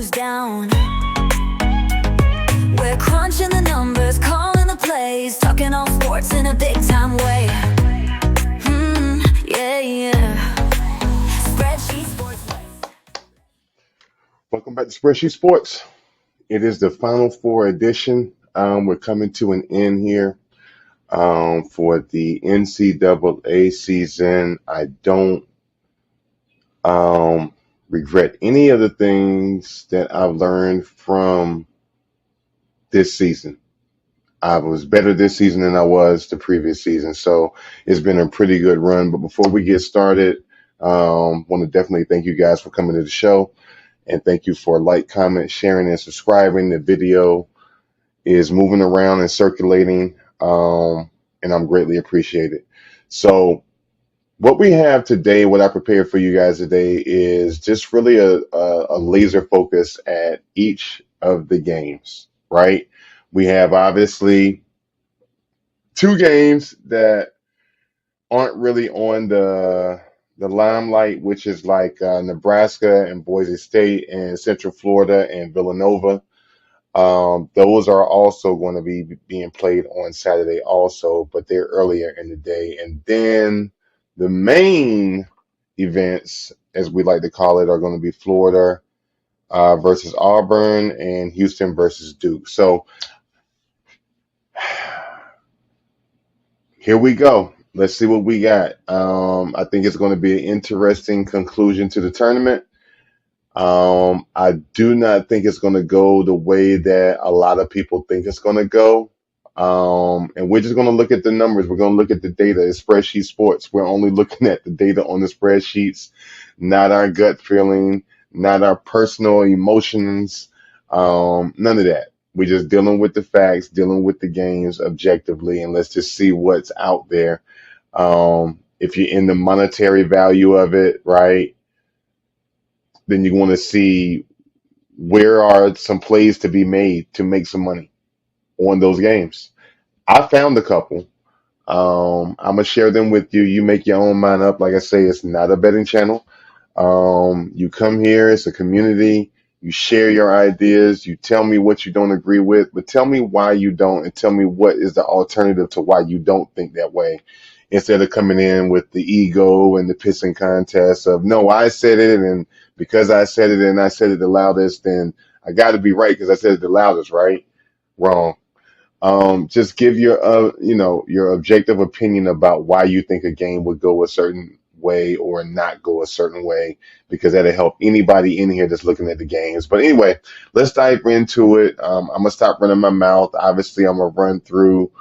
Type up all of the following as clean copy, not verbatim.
goes down. We're crunching the numbers, calling the plays, talking all sports in a big time way. Yeah, yeah. Spreadsheet sports. Welcome back to Spreadsheet Sports. It is the Final Four edition. We're coming to an end here for the NCAA season. I don't regret any of the things that I've learned from this season. I was better this season than I was the previous season, so it's been a pretty good run. But before we get started, want to definitely thank you guys for coming to the show. And thank you for like, comment, sharing, and subscribing. The video is moving around and circulating, and I'm greatly appreciated. So, what we have today, what I prepared for you guys today, is just really a laser focus at each of the games, right? We have obviously two games that aren't really on the limelight, which is like Nebraska and Boise State and Central Florida and Villanova. Those are also going to be being played on Saturday also, but they're earlier in the day. And then the main events, as we like to call it, are going to be Florida versus Auburn and Houston versus Duke. So here we go. Let's see what we got. I think it's going to be an interesting conclusion to the tournament. I do not think it's going to go the way that a lot of people think it's going to go. And we're just going to look at the numbers. We're going to look at the data. It's spreadsheet sports. We're only looking at the data on the spreadsheets, not our gut feeling, not our personal emotions, none of that. We're just dealing with the facts, dealing with the games objectively, and let's just see what's out there. If you're in the monetary value of it, right, then you want to see where are some plays to be made to make some money on those games. I found a couple. I'm gonna share them with you. You make your own mind up. Like I say, it's not a betting channel. You come here, it's a community. You share your ideas. You tell me what you don't agree with, but tell me why you don't, and tell me what is the alternative to why you don't think that way. Instead of coming in with the ego and the pissing contest of no, I said it, and because I said it and I said it the loudest, then I got to be right because I said it the loudest, right? Wrong. Just give your your objective opinion about why you think a game would go a certain way or not go a certain way, because that'll help anybody in here that's looking at the games. But anyway, let's dive into it. I'm gonna stop running my mouth. Obviously, I'm gonna run through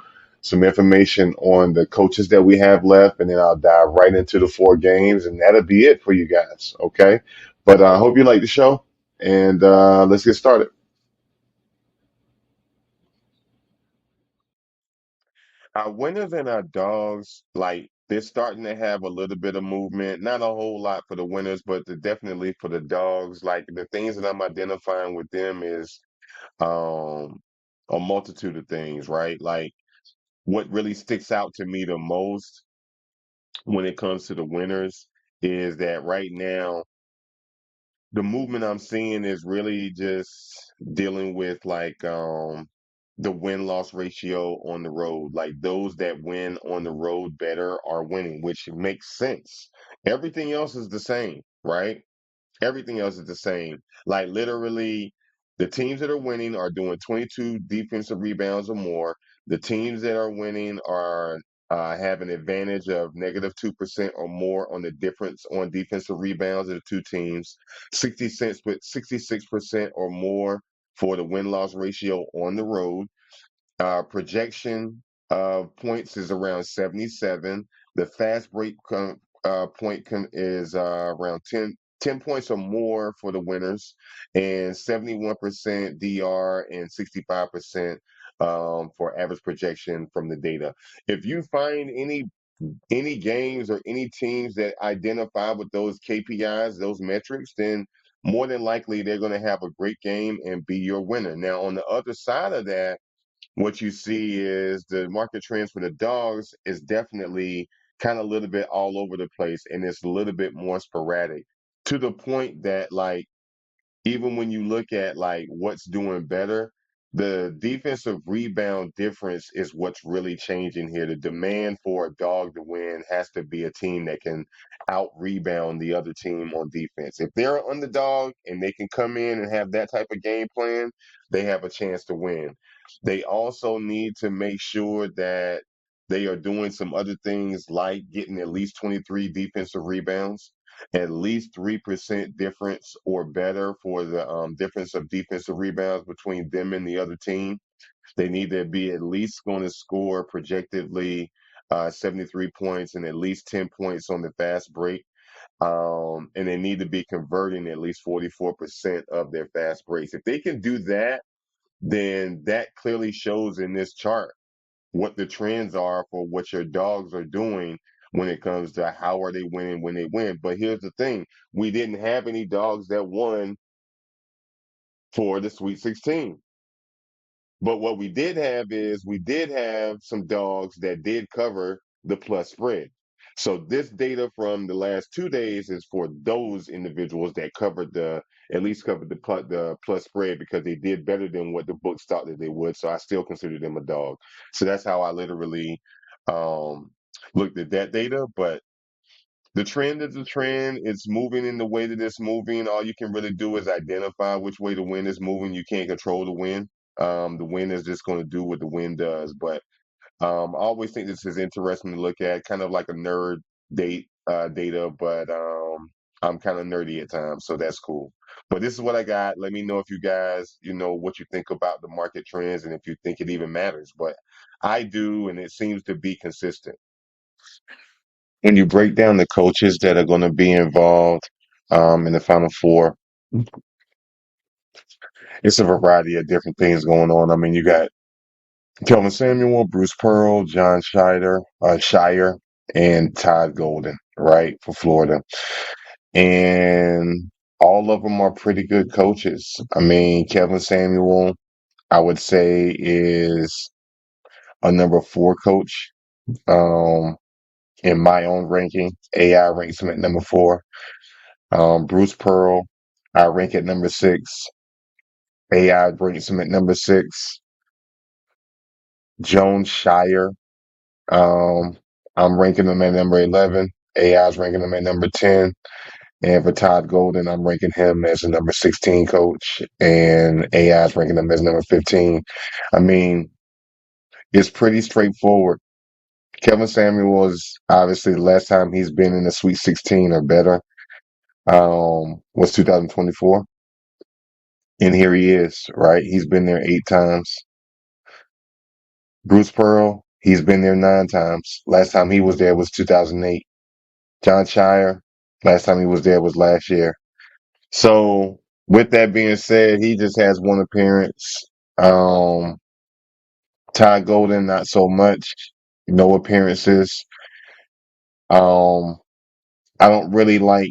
some information on the coaches that we have left, and then I'll dive right into the four games, and that'll be it for you guys. Okay, but I hope you like the show, and let's get started. Our winners and our dogs, like they're starting to have a little bit of movement. Not a whole lot for the winners, but definitely for the dogs. Like the things that I'm identifying with them is um a multitude of things, right? Like what really sticks out to me the most when it comes to the winners is that right now the movement I'm seeing is really just dealing with like the win loss ratio on the road. Like those that win on the road better are winning, which makes sense. Everything else is the same, right? Everything else is the same. Like literally, the teams that are winning are doing 22 defensive rebounds or more. The teams that are winning are have an advantage of -2% or more on the difference on defensive rebounds of the two teams. 60 cents with 66% or more for the win loss ratio on the road. Projection points is around 77. The fast break is around 10 points or more for the winners, and 71% DR and 65% for average projection from the data. If you find any games or any teams that identify with those KPIs, those metrics, then more than likely they're going to have a great game and be your winner. Now, on the other side of that, what you see is the market trends for the dogs is definitely kind of a little bit all over the place, and it's a little bit more sporadic to the point that like even when you look at like what's doing better, the defensive rebound difference is what's really changing here. The demand for a dog to win has to be a team that can out rebound the other team on defense. If they're an underdog and they can come in and have that type of game plan, they have a chance to win. They also need to make sure that they are doing some other things like getting at least 23 defensive rebounds, at least 3% difference or better for the difference of defensive rebounds between them and the other team. They need to be at least going to score projectedly 73 points and at least 10 points on the fast break. And they need to be converting at least 44% of their fast breaks. If they can do that, then that clearly shows in this chart what the trends are for what your dogs are doing when it comes to how are they winning when they win. But here's the thing: we didn't have any dogs that won for the Sweet 16. But what we did have is we did have some dogs that did cover the plus spread. So this data from the last 2 days is for those individuals that covered the at least covered the plus spread because they did better than what the books thought that they would. So I still consider them a dog. So that's how I literally um, looked at that data. But the trend is the trend. It's moving in the way that it's moving. All you can really do is identify which way the wind is moving. You can't control the wind. The wind is just going to do what the wind does. But I always think this is interesting to look at, kind of like a nerd data, but I'm kind of nerdy at times, so that's cool. But this is what I got. Let me know if you guys, what you think about the market trends and if you think it even matters. But I do, and it seems to be consistent. When you break down the coaches that are going to be involved in the Final Four, it's a variety of different things going on. I mean, you got Kelvin Samuel, Bruce Pearl, John Shire, and Todd Golden, right, for Florida. And all of them are pretty good coaches. I mean, Kevin Samuel, I would say, is a number 4 coach um, in my own ranking. AI ranks him at number 4. Bruce Pearl, I rank at number 6. AI ranks him at number 6. Joan Shire, um, I'm ranking him at number 11. AI's ranking him at number 10. And for Todd Golden, I'm ranking him as a number 16 coach, and AI's ranking him as number 15. I mean, it's pretty straightforward. Kevin Samuel is obviously the last time he's been in the Sweet 16 or better was 2024. And here he is, right? He's been there 8 times. Bruce Pearl, he's been there 9 times. Last time he was there was 2008. John Shire, last time he was there was last year. So with that being said, he just has 1 appearance. Um, Todd Golden, not so much. No appearances. Um, I don't really like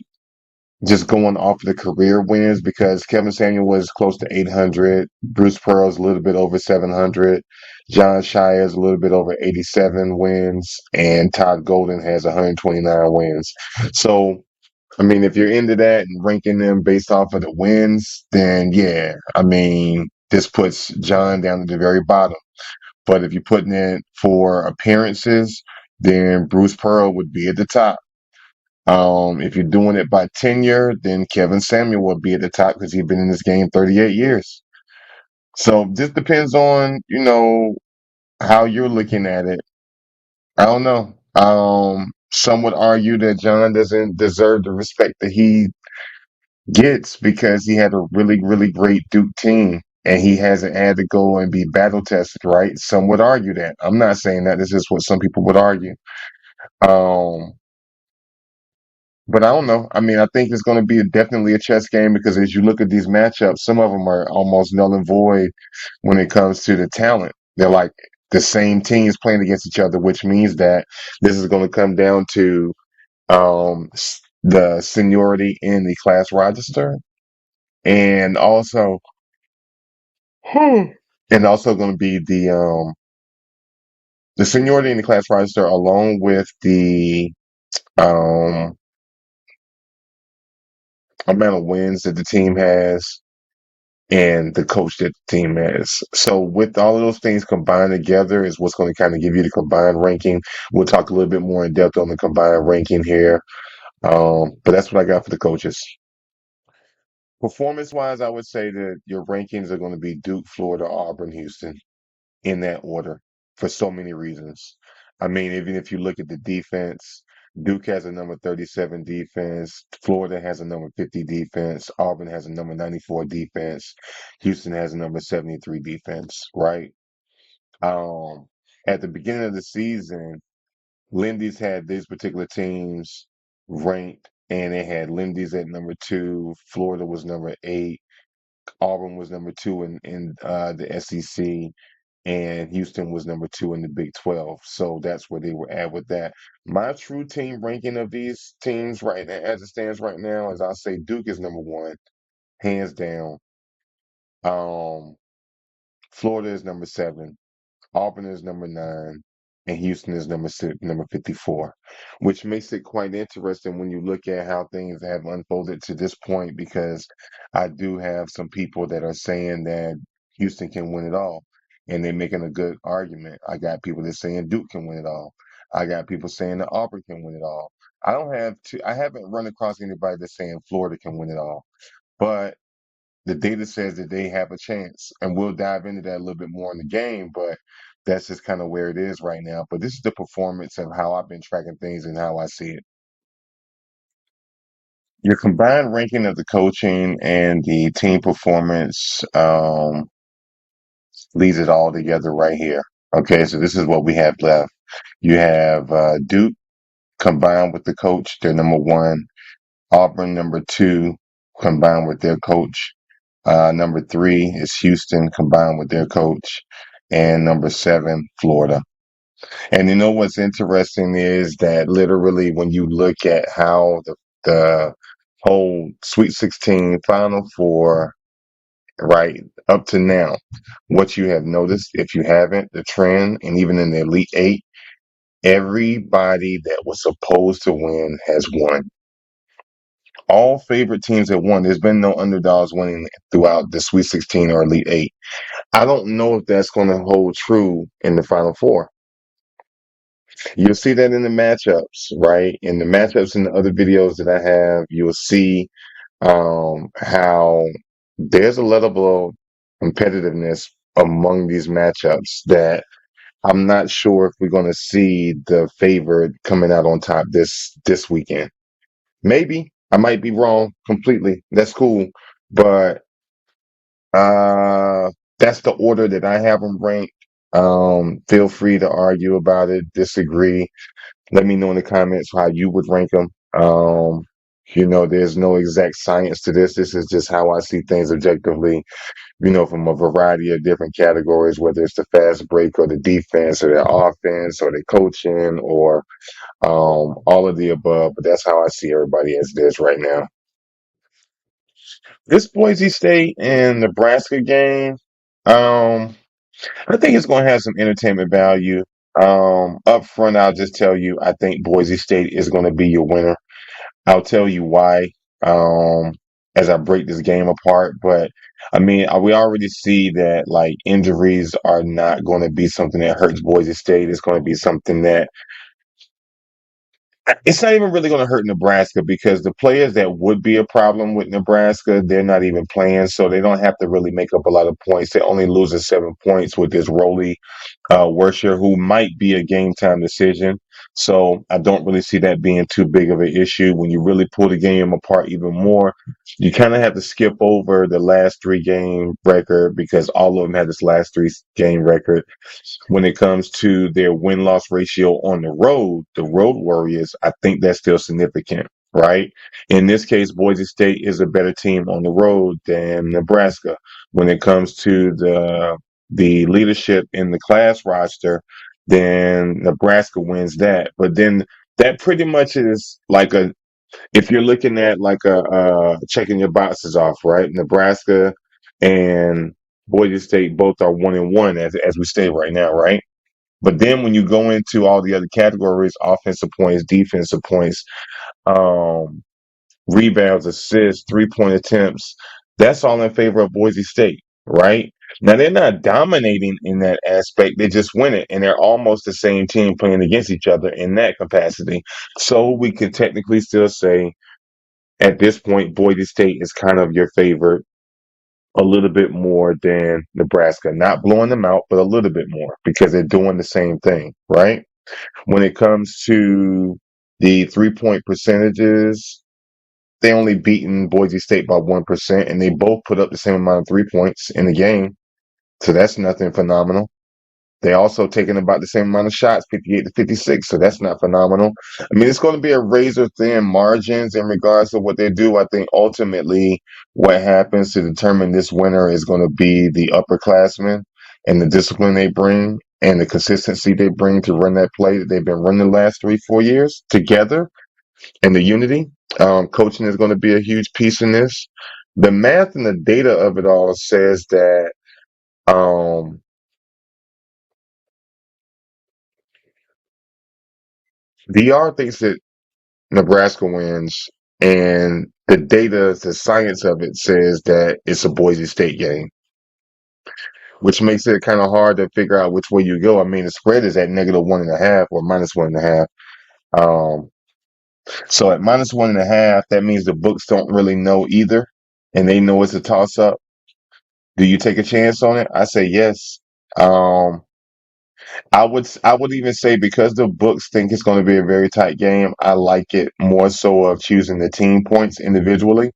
just going off the career wins because Kevin Samuel was close to 800. Bruce Pearl's a little bit over 700. John Shire's a little bit over 87 wins. And Todd Golden has 129 wins. So, I mean, if you're into that and ranking them based off of the wins, then yeah, I mean, this puts John down at the very bottom. But if you're putting it for appearances, then Bruce Pearl would be at the top. If you're doing it by tenure, then Kevin Samuel will be at the top because he's been in this game 38 years. So this depends on, how you're looking at it. I don't know. Some would argue that John doesn't deserve the respect that he gets because he had a really, really great Duke team and he hasn't had to go and be battle tested, right? Some would argue that. I'm not saying that. This is what some people would argue. Um, but I don't know. I mean, I think it's going to be definitely a chess game because as you look at these matchups, some of them are almost null and void when it comes to the talent. They're like the same teams playing against each other, which means that this is going to come down to the seniority in the class register and also and also going to be the seniority in the class register along with the um amount of wins that the team has and the coach that the team has. So with all of those things combined together is what's going to kind of give you the combined ranking. We'll talk a little bit more in depth on the combined ranking here. But that's what I got for the coaches. Performance wise, I would say that your rankings are going to be Duke, Florida, Auburn, Houston in that order for so many reasons. I mean, even if you look at the defense, Duke has a number 37 defense, Florida has a number 50 defense, Auburn has a number 94 defense, Houston has a number 73 defense, right? Um, at the beginning of the season, Lindy's had these particular teams ranked, and it had Lindy's at number 2, Florida was number 8, Auburn was number 2 in the SEC, and Houston was number 2 in the Big 12. So that's where they were at with that. My true team ranking of these teams right now, as it stands right now, is I'll say Duke is number 1, hands down. Um, Florida is number 7. Auburn is number 9, and Houston is number 54, which makes it quite interesting when you look at how things have unfolded to this point. Because I do have some people that are saying that Houston can win it all, and they're making a good argument. I got people that saying Duke can win it all. I got people saying that Auburn can win it all. I haven't run across anybody that's saying Florida can win it all, but the data says that they have a chance, and we'll dive into that a little bit more in the game, but that's just kind of where it is right now. But this is the performance of how I've been tracking things and how I see it. Your combined ranking of the coaching and the team performance leads it all together right here. Okay, so this is what we have left. You have Duke combined with the coach, they're number 1. Auburn, number 2, combined with their coach. Number 3 is Houston, combined with their coach. And number 7, Florida. And you know what's interesting is that literally when you look at how the whole Sweet 16 Final Four, right, up to now, what you have noticed, if you haven't, the trend, and even in the Elite Eight, everybody that was supposed to win has won. All favorite teams have won. There's been no underdogs winning throughout the Sweet 16 or Elite Eight. I don't know if that's going to hold true in the Final Four. You'll see that in the matchups, right? In the matchups in the other videos that I have, you'll see how there's a level of competitiveness among these matchups that I'm not sure if we're going to see the favorite coming out on top this weekend. Maybe I might be wrong completely. That's cool, but uh, that's the order that I have them ranked. Feel free to argue about it, disagree. Let me know in the comments how you would rank them. There's no exact science to this. This is just how I see things objectively, from a variety of different categories, whether it's the fast break or the defense or the offense or the coaching or all of the above. But that's how I see everybody as it is right now. This Boise State and Nebraska game, um, I think it's going to have some entertainment value. Up front, I'll just tell you, I think Boise State is going to be your winner. I'll tell you why um, as I break this game apart. But I mean, we already see that like injuries are not going to be something that hurts Boise State. It's going to be something that it's not even really going to hurt Nebraska because the players that would be a problem with Nebraska, they're not even playing, so they don't have to really make up a lot of points. They're only losing 7 points with this Roley Wersher, who might be a game time decision. So I don't really see that being too big of an issue. When you really pull the game apart even more, you kind of have to skip over the last 3 game record because all of them had this last 3 game record. When it comes to their win-loss ratio on the road Warriors, I think that's still significant, right? In this case, Boise State is a better team on the road than Nebraska. When it comes to the leadership in the class roster, then Nebraska wins that. But then that pretty much is like if you're looking at like checking your boxes off, right? Nebraska and Boise State both are 1-1 as we stay right now, right? But then when you go into all the other categories, offensive points, defensive points, um, rebounds, assists, 3-point attempts, That's all in favor of Boise State, right? Now they're not dominating in that aspect. They just win it, and they're almost the same team playing against each other in that capacity. So we can technically still say at this point, Boise State is kind of your favorite a little bit more than Nebraska. Not blowing them out, but a little bit more because they're doing the same thing, right? When it comes to the 3-point percentages, they only beaten Boise State by 1%, and they both put up the same amount of 3 points in the game. So that's nothing phenomenal. They also taken about the same amount of shots, 58 to 56. So that's not phenomenal. I mean, it's going to be a razor thin margins in regards to what they do. I think ultimately what happens to determine this winner is going to be the upperclassmen and the discipline they bring and the consistency they bring to run that play that they've been running the last 3-4 years together, and the unity. Coaching is going to be a huge piece in this. The math and the data of it all says that um, DR thinks that Nebraska wins, and the data, the science of it says that it's a Boise State game, which makes it kind of hard to figure out which way you go. I mean, the spread is at -1.5 or -1.5. Um, so at -1.5, that means the books don't really know either, and they know it's a toss up. Do you take a chance on it? I say yes. Um, I would even say because the books think it's going to be a very tight game, I like it more so of choosing the team points individually.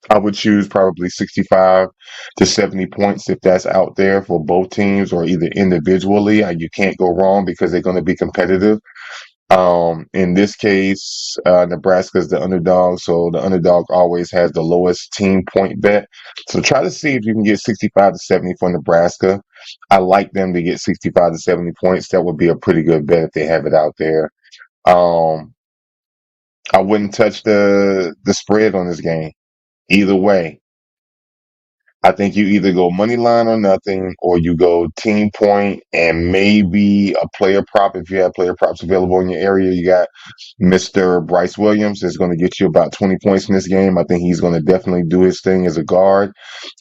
I would choose probably 65 to 70 points if that's out there for both teams or either individually. You can't go wrong because they're going to be competitive. In this case, Nebraska is the underdog, so the underdog always has the lowest team point bet. So try to see if you can get 65 to 70 for Nebraska. I like them to get 65 to 70 points. That would be a pretty good bet if they have it out there. Um, I wouldn't touch the spread on this game either way. I think you either go money line or nothing, or you go team point and maybe a player prop. If you have player props available in your area, you got Mr. Bryce Williams is going to get you about 20 points in this game. I think he's going to definitely do his thing as a guard.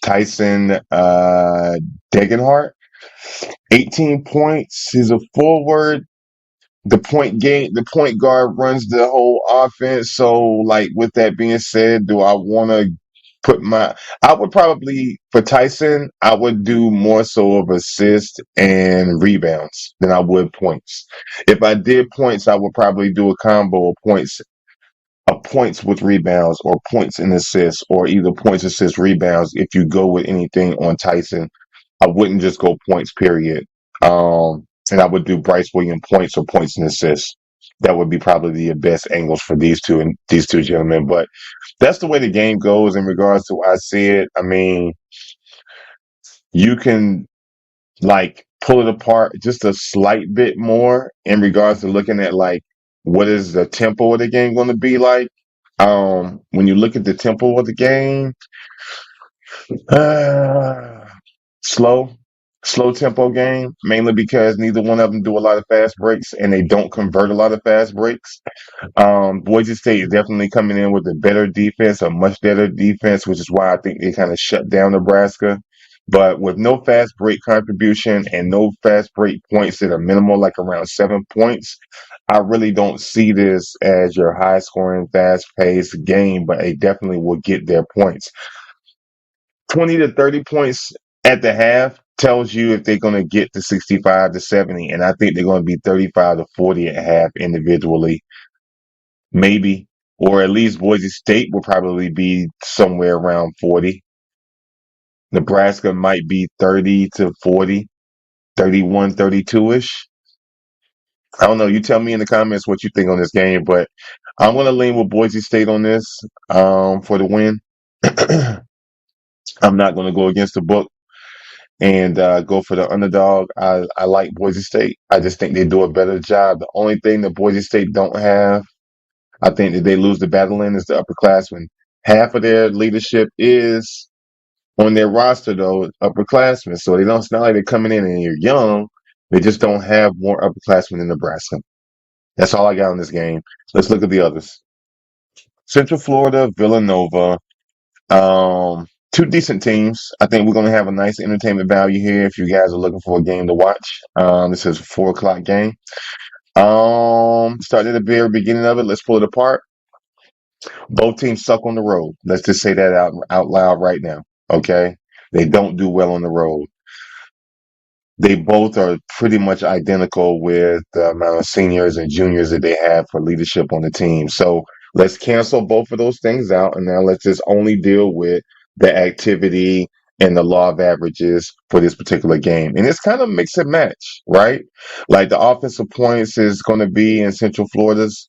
Tyson Degenhart, 18 points. He's a forward. The point guard runs the whole offense. So, like, with that being said, do I want to put I would probably, for Tyson, I would do more so of assists and rebounds than I would points. If I did points, I would probably do a combo of points with rebounds or points and assists or either points, assists, rebounds. If you go with anything on Tyson, I wouldn't just go points, period. And I would do Bryce Williams points or points and assists. That would be probably the best angles for these two gentlemen. But that's the way the game goes in regards to I see it. I mean, you can like pull it apart just a slight bit more in regards to looking at like what is the tempo of the game going to be like. When you look at the tempo of the game, uh, slow, slow tempo game, mainly because neither one of them do a lot of fast breaks and they don't convert a lot of fast breaks. Boise State is definitely coming in with a better defense, a much better defense, which is why I think they kind of shut down Nebraska. But with no fast break contribution and no fast break points that are minimal, like around 7 points, I really don't see this as your high scoring, fast paced game, but they definitely will get their points. 20 to 30 points at the half tells you if they're going to get to 65 to 70. And I think they're going to be 35 to 40 at half individually, maybe. Or at least Boise State will probably be somewhere around 40. Nebraska might be 30 to 40, 31, 32 ish. I don't know. You tell me in the comments what you think on this game, but I'm going to lean with Boise State on this for the win. I'm not going to go against the book and go for the underdog. I like Boise State. I just think they do a better job. The only thing that Boise State don't have, I think that they lose the battle in, is the upperclassmen. Half of their leadership is on their roster, though, upperclassmen. So they don't. It's not like they're coming in and you're young. They just don't have more upperclassmen in Nebraska. That's all I got on this game. Let's look at the others. Central Florida, Villanova. Two decent teams. I think we're going to have a nice entertainment value here if you guys are looking for a game to watch. This is a 4 o'clock game. Start at the very beginning of it. Let's pull it apart. Both teams suck on the road. Let's just say that out loud right now. Okay, they don't do well on the road. They both are pretty much identical with the amount of seniors and juniors that they have for leadership on the team. So let's cancel both of those things out, and now let's just only deal with the activity and the law of averages for this particular game. And it's kind of mix and match, right? Like the offensive points is going to be in Central Florida's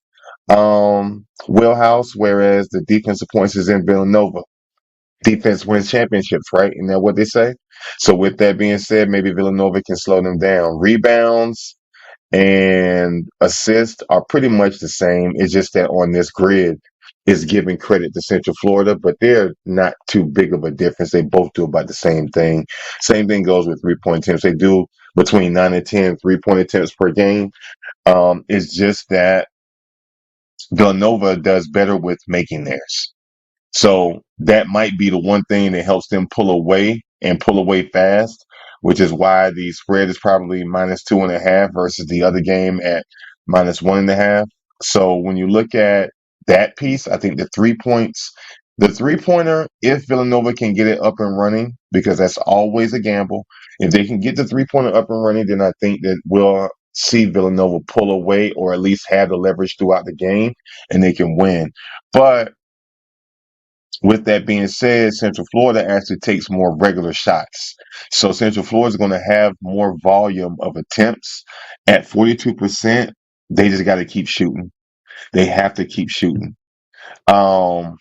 wheelhouse, whereas the defensive points is in Villanova. Defense wins championships, right? Isn't that what they say? So with that being said, maybe Villanova can slow them down. Rebounds and assists are pretty much the same. It's just that on this grid is giving credit to Central Florida, but they're not too big of a difference. They both do about the same thing. Same thing goes with 3-point attempts. They do between 9 and 10 3-point attempts per game. It's just that Villanova does better with making theirs. So that might be the one thing that helps them pull away and pull away fast, which is why the spread is probably -2.5 versus the other game at -1.5. So when you look at that piece, I think the 3-pointer, if Villanova can get it up and running, because that's always a gamble, if they can get the 3-pointer up and running, then I think that we'll see Villanova pull away or at least have the leverage throughout the game and they can win. But with that being said, Central Florida actually takes more regular shots. So Central Florida is going to have more volume of attempts. At 42%, they just got to keep shooting. They have to keep shooting. Um,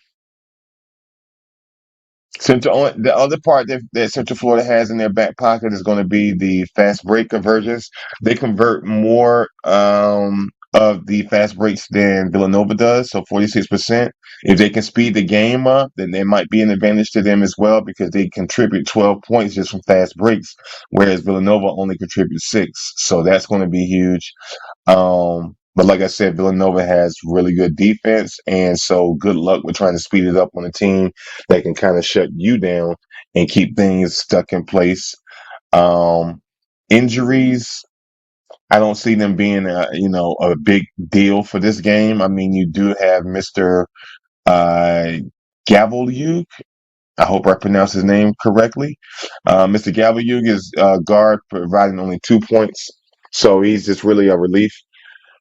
the other part that Central Florida has in their back pocket is going to be the fast break conversions. They convert more of the fast breaks than Villanova does, so 46%. If they can speed the game up, then there might be an advantage to them as well because they contribute 12 points just from fast breaks, whereas Villanova only contributes 6. So that's going to be huge. But like I said, Villanova has really good defense, and so good luck with trying to speed it up on a team that can kind of shut you down and keep things stuck in place. Um, Injuries, I don't see them being a big deal for this game. I mean, you do have Mr. Gavelyuk. I hope I pronounced his name correctly. Mr. Gavelyuk is guard, providing only 2 points, so he's just really a relief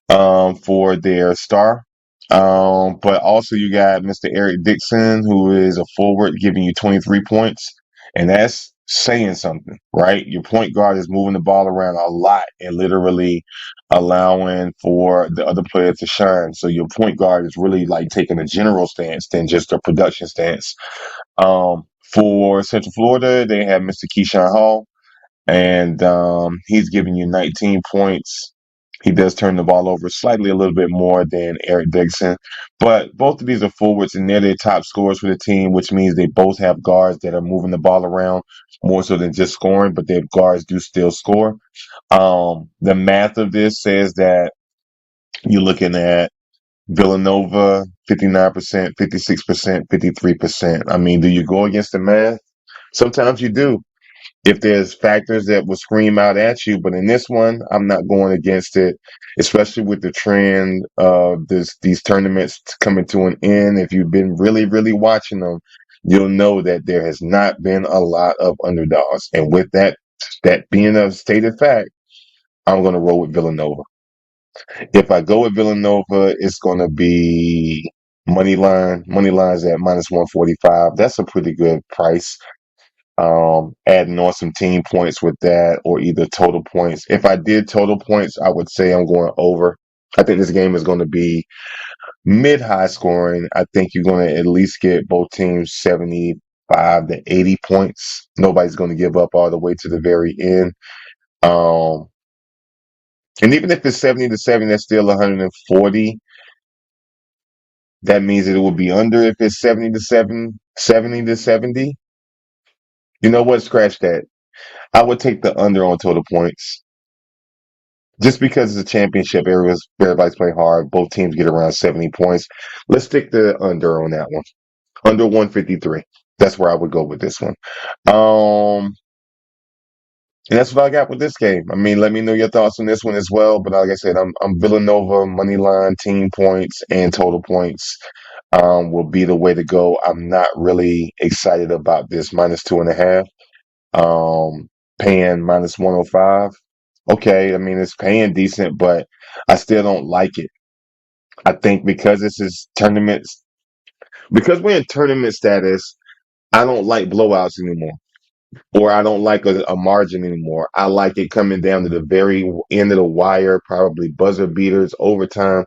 for their star. But also you got Mr. Eric Dixon, who is a forward, giving you 23 points, and that's saying something, right? Your point guard is moving the ball around a lot and literally allowing for the other player to shine. So your point guard is really like taking a general stance than just a production stance. For Central Florida, they have Mr. Keyshawn Hall, and he's giving you 19 points. He does turn the ball over slightly a little bit more than Eric Dixon, but both of these are forwards and they're the top scorers for the team, which means they both have guards that are moving the ball around more so than just scoring, but their guards do still score. The math of this says that you're looking at Villanova 59%, 56%, 53%. I mean, do you go against the math? Sometimes you do if there's factors that will scream out at you. But in this one, I'm not going against it, especially with the trend of these tournaments coming to an end. If you've been really, really watching them, you'll know that there has not been a lot of underdogs. And with that being a stated fact, I'm going to roll with Villanova. If I go with Villanova, it's going to be money line. Money line's at -145. That's a pretty good price. Adding on some team points with that or either total points. If I did total points, I would say I'm going over. I think this game is going to be mid-high scoring. I think you're going to at least get both teams 75 to 80 points. Nobody's going to give up all the way to the very end. Um, and even if it's 70 to 70, that's still 140. That means that it would be under if it's 70 to 7, 70 to 70. You know what? Scratch that. I would take the under on total points. Just because it's a championship, everybody's playing hard. Both teams get around 70 points. Let's stick the under on that one. Under 153. That's where I would go with this one. Um, and that's what I got with this game. I mean, let me know your thoughts on this one as well. But like I said, I'm Villanova money line, team points, and total points will be the way to go. I'm not really excited about this -2.5. Paying -105. Okay, I mean it's paying decent, but I still don't like it. I think because this is tournaments, because we're in tournament status, I don't like blowouts anymore, or I don't like a margin anymore. I like it coming down to the very end of the wire, probably buzzer beaters, overtime.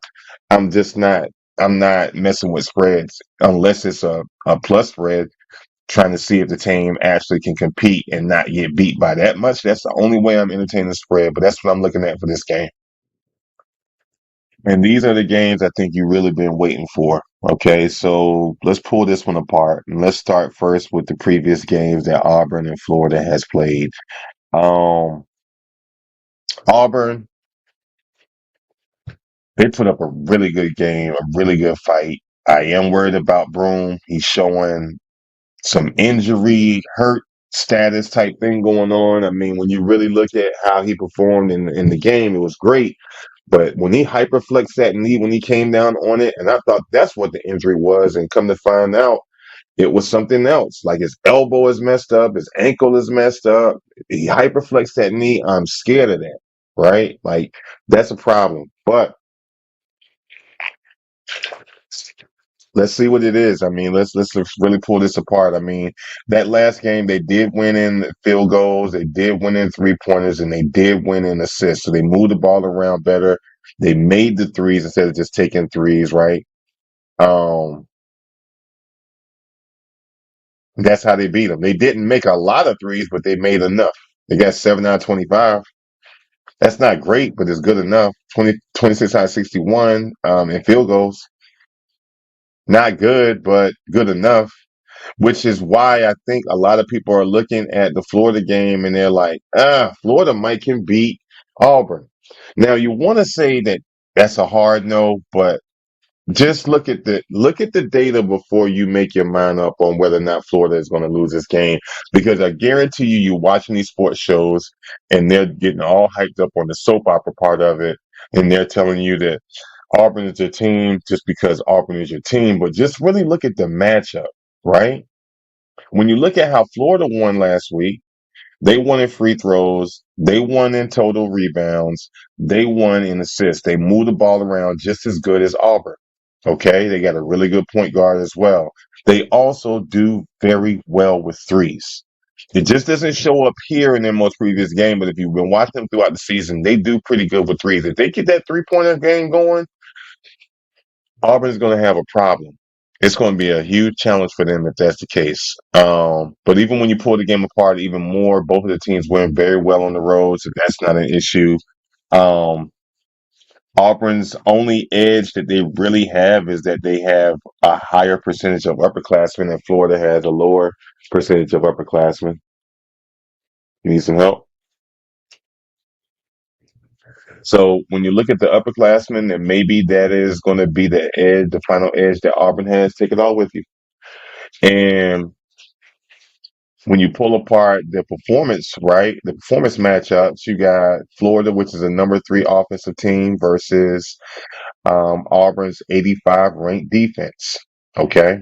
I'm just not. I'm not messing with spreads unless it's a plus spread, trying to see if the team actually can compete and not get beat by that much. That's the only way I'm entertaining the spread, but that's what I'm looking at for this game. And these are the games I think you've really been waiting for. Okay, so let's pull this one apart. And let's start first with the previous games that Auburn and Florida has played. Um, Auburn, they put up a really good game, a really good fight. I am worried about Broom. He's showing some injury, hurt status type thing going on. I mean, when you really look at how he performed in the game, it was great. But when he hyperflexed that knee, when he came down on it, and I thought that's what the injury was, and come to find out, it was something else. Like his elbow is messed up, his ankle is messed up. He hyperflexed that knee. I'm scared of that, right? Like that's a problem. But let's see what it is. I mean, let's really pull this apart. I mean, that last game they did win in field goals, they did win in 3-pointers, and they did win in assists. So they moved the ball around better. They made the threes instead of just taking threes, right? Um, that's how they beat them. They didn't make a lot of threes, but they made enough. They got 7 out of 25. That's not great, but it's good enough. 26 out of 61 in field goals. Not good, but good enough. Which is why I think a lot of people are looking at the Florida game and they're like, Florida might can beat Auburn. Now you want to say that that's a hard no, but just look at the data before you make your mind up on whether or not Florida is going to lose this game. Because I guarantee you, you're watching these sports shows and they're getting all hyped up on the soap opera part of it, and they're telling you that Auburn is your team just because Auburn is your team. But just really look at the matchup, right? When you look at how Florida won last week, they won in free throws, they won in total rebounds, they won in assists. They moved the ball around just as good as Auburn. Okay, they got a really good point guard as well. They also do very well with threes. It just doesn't show up here in their most previous game, but if you've been watching them throughout the season, they do pretty good with threes. If they get that 3-pointer game going, Auburn's going to have a problem. It's going to be a huge challenge for them if that's the case. But even when you pull the game apart even more, both of the teams went very well on the road, so that's not an issue. Um, Auburn's only edge that they really have is that they have a higher percentage of upperclassmen, and Florida has a lower percentage of upperclassmen. You need some help? So when you look at the upperclassmen, and maybe that is going to be the edge, the final edge that Auburn has, take it all with you. And when you pull apart the performance, right, the performance matchups, you got Florida, which is a number 3 offensive team, versus Auburn's 85 ranked defense. Okay,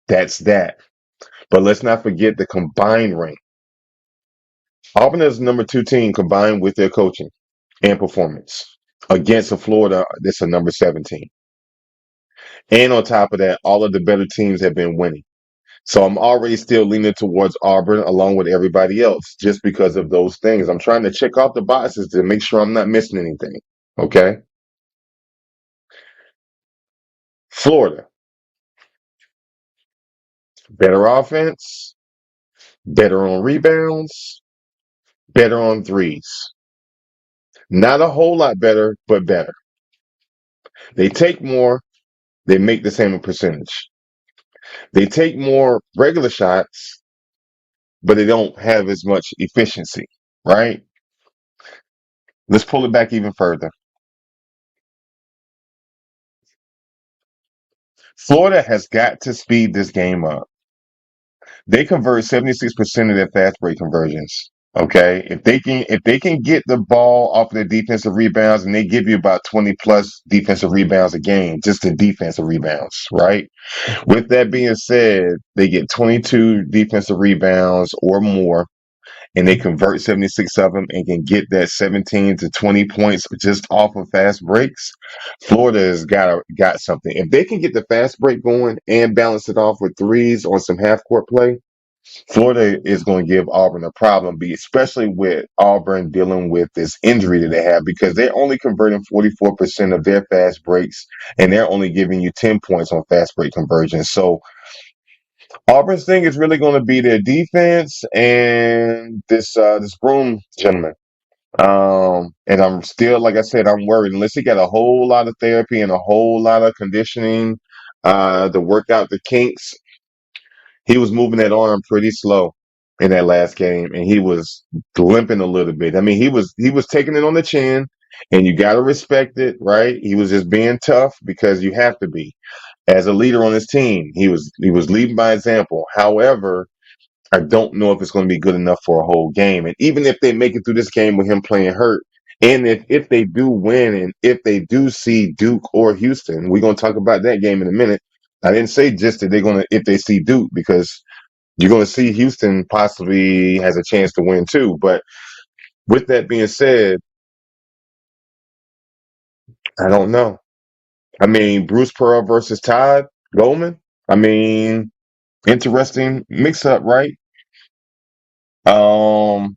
that's that. But let's not forget the combined rank. Auburn is the number 2 team combined with their coaching and performance against a Florida that's a number 17. And on top of that, all of the better teams have been winning. So I'm already still leaning towards Auburn along with everybody else just because of those things. I'm trying to check off the boxes to make sure I'm not missing anything. Okay. Florida, better offense, better on rebounds, better on threes. Not a whole lot better, but better. They take more, they make the same percentage. They take more regular shots, but they don't have as much efficiency, right? Let's pull it back even further. Florida has got to speed this game up. They convert 76% of their fast break conversions. Okay. If they can get the ball off of their defensive rebounds and they give you about 20 plus defensive rebounds a game, just the defensive rebounds, right? With that being said, they get 22 defensive rebounds or more and they convert 76 of them and can get that 17 to 20 points just off of fast breaks. Florida has got something. If they can get the fast break going and balance it off with threes on some half court play, Florida is going to give Auburn a problem, especially with Auburn dealing with this injury that they have because they're only converting 44% of their fast breaks and they're only giving you 10 points on fast break conversions. So Auburn's thing is really going to be their defense and this Broom gentleman. And I'm still, like I said, I'm worried unless he got a whole lot of therapy and a whole lot of conditioning to work out the kinks. He was moving that arm pretty slow in that last game, and he was limping a little bit. I mean, he was taking it on the chin, and you got to respect it, right? He was just being tough because you have to be as a leader on his team. He was leading by example. However, I don't know if it's going to be good enough for a whole game. And even if they make it through this game with him playing hurt, and if they do win, and if they do see Duke or Houston, we're going to talk about that game in a minute. I didn't say just that they're going to if they see Duke because you're going to see Houston possibly has a chance to win too. But with that being said, I don't know. I mean, Bruce Pearl versus Todd Goldman. I mean, interesting mix up, right? Um,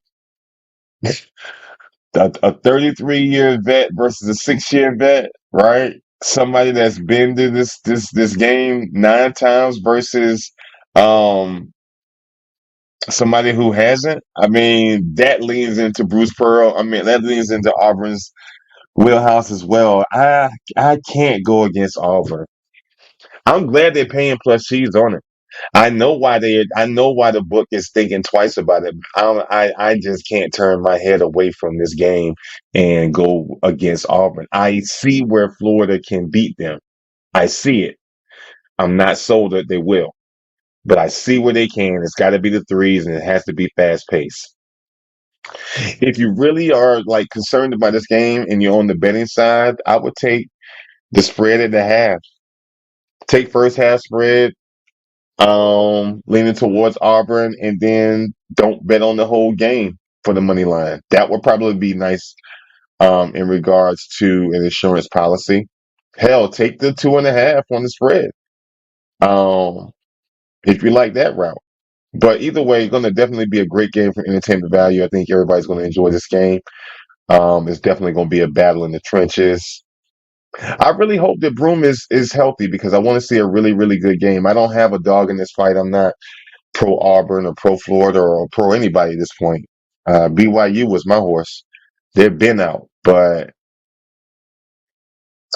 a 33-year vet versus a 6-year vet, right? Somebody that's been to this game 9 times versus um somebody who hasn't. I mean, that leans into Bruce Pearl. I mean, that leans into Auburn's wheelhouse as well. I can't go against Auburn. I'm glad they're paying plus cheese on it. I know why the book is thinking twice about it. I just can't turn my head away from this game and go against Auburn. I see where Florida can beat them. I see it. I'm not sold that they will, but I see where they can. It's got to be the threes and it has to be fast paced. If you really are like concerned about this game and you're on the betting side, I would take the spread at the half. Take first half spread, leaning towards Auburn, and then don't bet on the whole game for the money line. That would probably be nice in regards to an insurance policy. Hell, take the 2.5 on the spread um, if you like that route. But either way, it's going to definitely be a great game for entertainment value. I think everybody's going to enjoy this game. It's definitely going to be a battle in the trenches. I really hope that Broom is healthy because I want to see a really, really good game. I don't have a dog in this fight. I'm not pro Auburn or pro Florida or pro anybody at this point. BYU was my horse. They've been out, but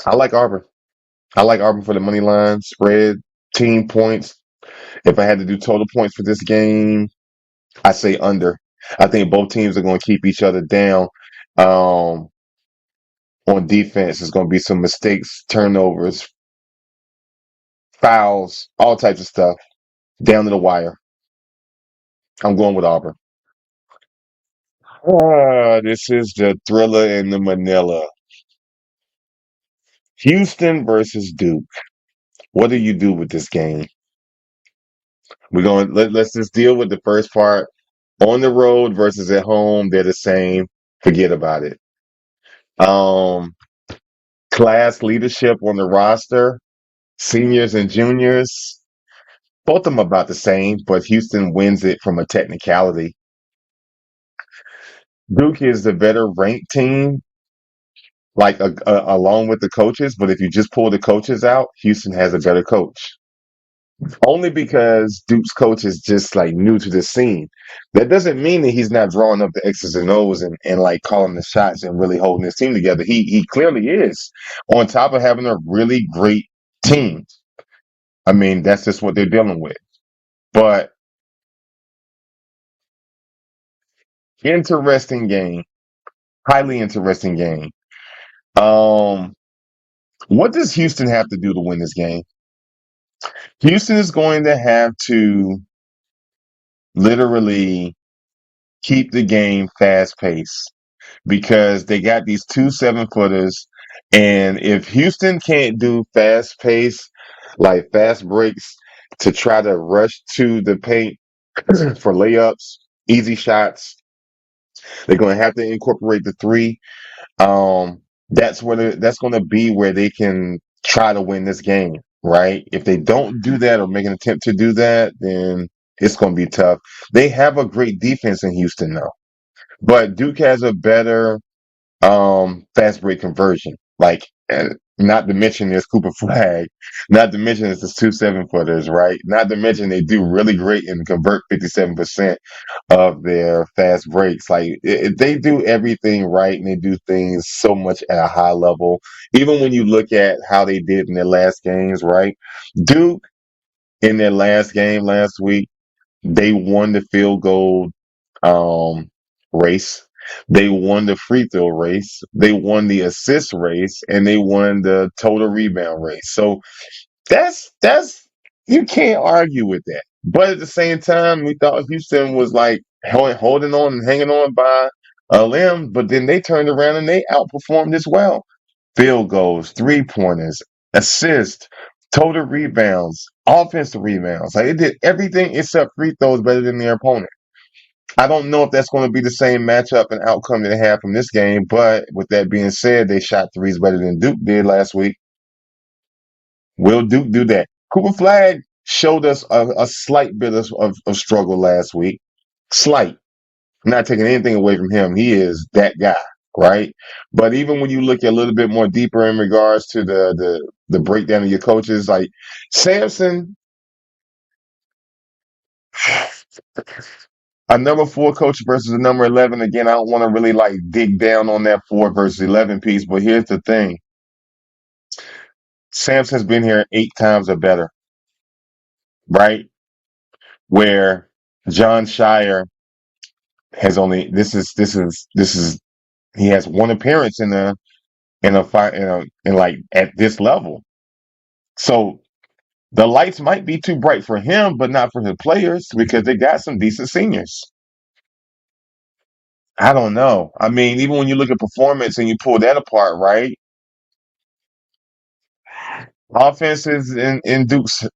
I like Auburn. I like Auburn for the money line, spread, team points. If I had to do total points for this game, I say under. I think both teams are going to keep each other down. Um, on defense, there's going to be some mistakes, turnovers, fouls, all types of stuff down to the wire. I'm going with Auburn. This is the thriller in the Manila. Houston versus Duke. What do you do with this game? Let's just deal with the first part. On the road versus at home, they're the same. Forget about it. Um, class leadership on the roster, seniors and juniors, both of them about the same, but Houston wins it from a technicality. Duke is the better ranked team, like along with the coaches. But if you just pull the coaches out, Houston has a better coach. Only because Duke's coach is just like new to the scene. That doesn't mean that he's not drawing up the X's and O's and like calling the shots and really holding his team together. He clearly is. On top of having a really great team. I mean, that's just what they're dealing with. But interesting game. Highly interesting game. Um, what does Houston have to do to win this game? Houston is going to have to literally keep the game fast paced because they got these 2 7-footers. And if Houston can't do fast pace, like fast breaks to try to rush to the paint for layups, easy shots, they're going to have to incorporate the three. Um, that's going to be where they can try to win this game, right? If they don't do that or make an attempt to do that, then it's going to be tough. They have a great defense in Houston, though, but Duke has a better fast break conversion. Like, not to mention there's Cooper Flag, not to mention it's the 2 7-footers, right? Not to mention they do really great and convert 57% of their fast breaks. Like, they do everything right and they do things so much at a high level. Even when you look at how they did in their last games, right? Duke in their last game last week, they won the field goal um, race. They won the free throw race. They won the assist race, and they won the total rebound race. So that's you can't argue with that. But at the same time, we thought Houston was like holding on and hanging on by a limb, but then they turned around and they outperformed as well. Field goals, 3 pointers, assists, total rebounds, offensive rebounds. Like, it did everything except free throws better than their opponent. I don't know if that's going to be the same matchup and outcome that they have from this game, but with that being said, they shot threes better than Duke did last week. Will Duke do that? Cooper Flag showed us a slight bit of struggle last week. Slight. Not taking anything away from him. He is that guy, right? But even when you look a little bit more deeper in regards to the breakdown of your coaches, like Sampson, a number 4 coach versus a number 11. Again, I don't want to really like dig down on that 4 versus 11 piece, but here's the thing. Sampson's been here 8 times or better, right? Where John Shire has only this is he has one appearance in a fight in like at this level. So the lights might be too bright for him, but not for the players because they got some decent seniors. I don't know. I mean, even when you look at performance and you pull that apart, right? Offenses in Duke's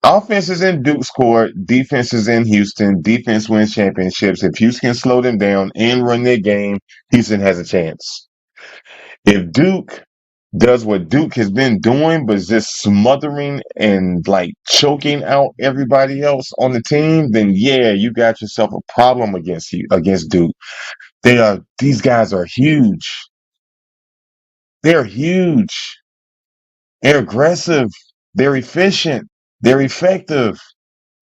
offenses in Duke's court, defenses in Houston. Defense wins championships. If Houston can slow them down and run their game, Houston has a chance. If Duke does what Duke has been doing, but is just smothering and like choking out everybody else on the team, then yeah, you got yourself a problem against Duke. These guys are huge. They're huge. They're aggressive. They're efficient. They're effective.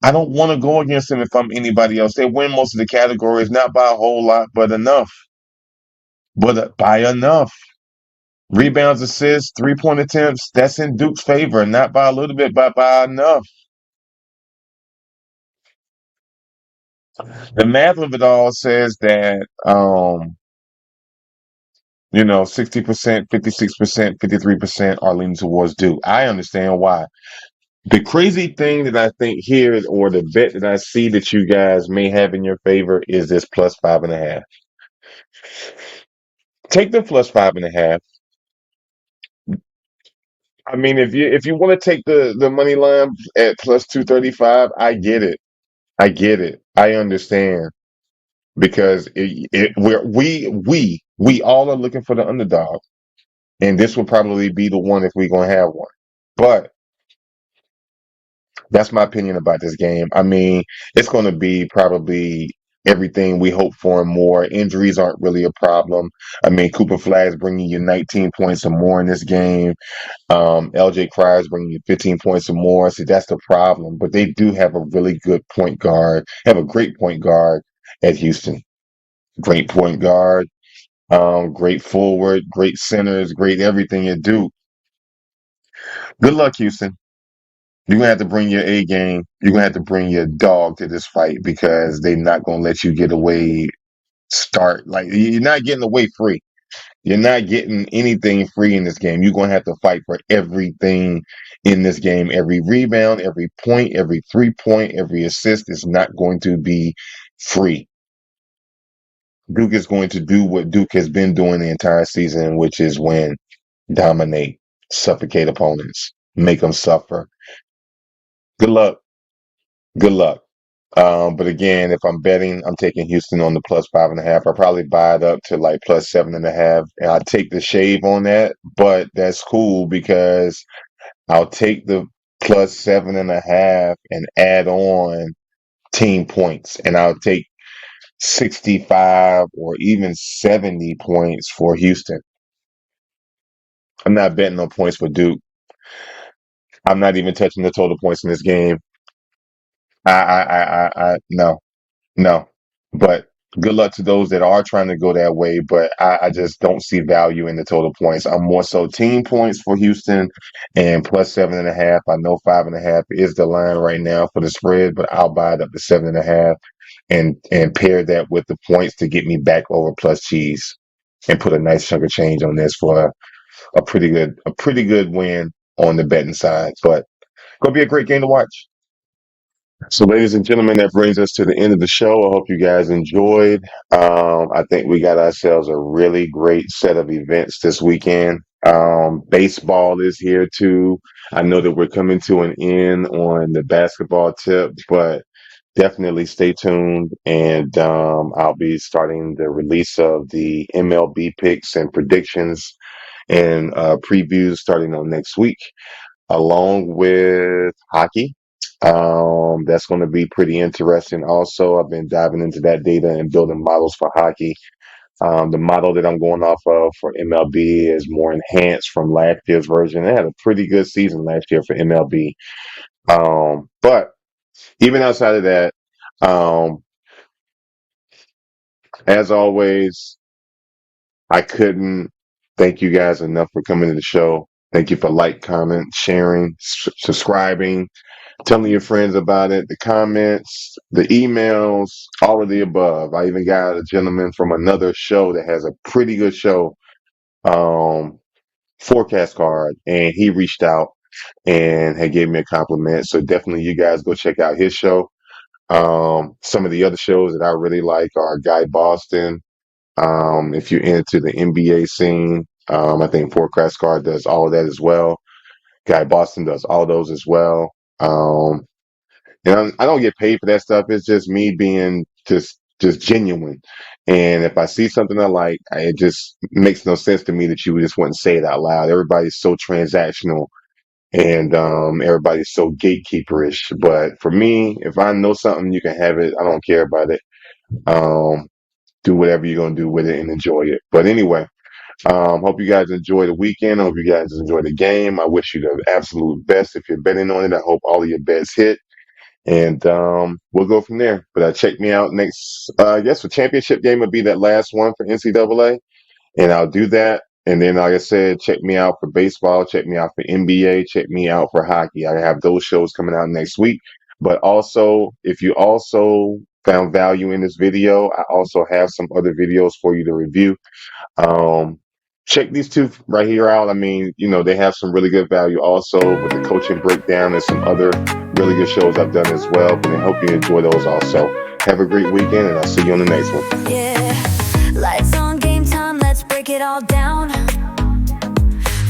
I don't want to go against them if I'm anybody else. They win most of the categories, not by a whole lot, but enough. But by enough. Rebounds, assists, 3-point attempts, that's in Duke's favor, not by a little bit, but by enough. The math of it all says that 60%, 56%, 53% are leaning towards Duke. I understand why. The crazy thing that I think here, or the bet that I see that you guys may have in your favor, is this plus 5.5. Take the plus 5.5. I mean, if you want to take the money line at plus 235, I get it. I get it. I understand because we all are looking for the underdog, and this will probably be the one if we're gonna have one. But that's my opinion about this game. I mean, it's going to be probably everything we hope for and more. Injuries aren't really a problem. I mean, Cooper Flag's bringing you 19 points or more in this game. LJ Cryer's bringing you 15 points or more. See, that's the problem. But they do have a really good point guard, have a great point guard at Houston. Great point guard, great forward, great centers, great everything you do. Good luck, Houston. You're gonna have to bring your A game. You're gonna have to bring your dog to this fight because they're not gonna let you get away. Start like you're not getting away free. You're not getting anything free in this game. You're going to have to fight for everything in this game. Every rebound, every point, every 3-point, every assist is not going to be free. Duke is going to do what Duke has been doing the entire season, which is win, dominate, suffocate opponents, make them suffer. Good luck. Good luck. But again, if I'm betting, I'm taking Houston on the +5.5. I'll probably buy it up to like +7.5. And I'll take the shave on that, but that's cool because I'll take the +7.5 and add on team points. And I'll take 65 or even 70 points for Houston. I'm not betting on points for Duke. I'm not even touching the total points in this game. No. No, but good luck to those that are trying to go that way. But I just don't see value in the total points. I'm more so team points for Houston and +7.5. I know 5.5 is the line right now for the spread, but I'll buy it up to 7.5 and pair that with the points to get me back over plus cheese and put a nice chunk of change on this for a pretty good win on the betting side. But gonna be a great game to watch. So, ladies and gentlemen, that brings us to the end of the show. I hope you guys enjoyed. I think we got ourselves a really great set of events this weekend. Baseball is here too. I know that we're coming to an end on the basketball tip, but definitely stay tuned. And I'll be starting the release of the MLB picks and predictions and previews starting on next week along with hockey. That's going to be pretty interesting. Also, I've been diving into that data and building models for hockey. The model that I'm going off of for MLB is more enhanced from last year's version. They had a pretty good season last year for MLB. But even outside of that, um, as always, I couldn't thank you guys enough for coming to the show. Thank you for comment, sharing, subscribing, telling your friends about it, the comments, the emails, all of the above. I even got a gentleman from another show that has a pretty good show, forecast card, and he reached out and had gave me a compliment. So definitely you guys go check out his show. Some of the other shows that I really like are Guy Boston. If you're into the NBA scene, I think Forecast Card does all of that as well. Guy Boston does all those as well. And I don't get paid for that stuff. It's just me being just genuine. And if I see something I like, it just makes no sense to me that you just wouldn't say it out loud. Everybody's so transactional and everybody's so gatekeeperish. But for me, if I know something, you can have it. I don't care about it. Do whatever you're gonna do with it and enjoy it. But anyway, hope you guys enjoy the weekend. I hope you guys enjoy the game. I wish you the absolute best if you're betting on it. I hope all of your bets hit. And we'll go from there. But check me out next. I guess the championship game would be that last one for NCAA, and I'll do that. And then, like I said, check me out for baseball. Check me out for NBA. Check me out for hockey. I have those shows coming out next week. But also, if you also found value in this video, I also have some other videos for you to review. Check these two right here out. I mean, they have some really good value also with the coaching breakdown and some other really good shows I've done as well. But I hope you enjoy those also. Have a great weekend, and I'll see you on the next one. Yeah, lights on, game time, let's break it all down.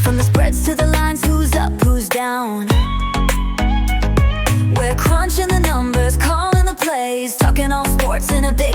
From the spreads to the lines, who's up, who's down. We're crunching the numbers, calling the plays, talking all sports in a big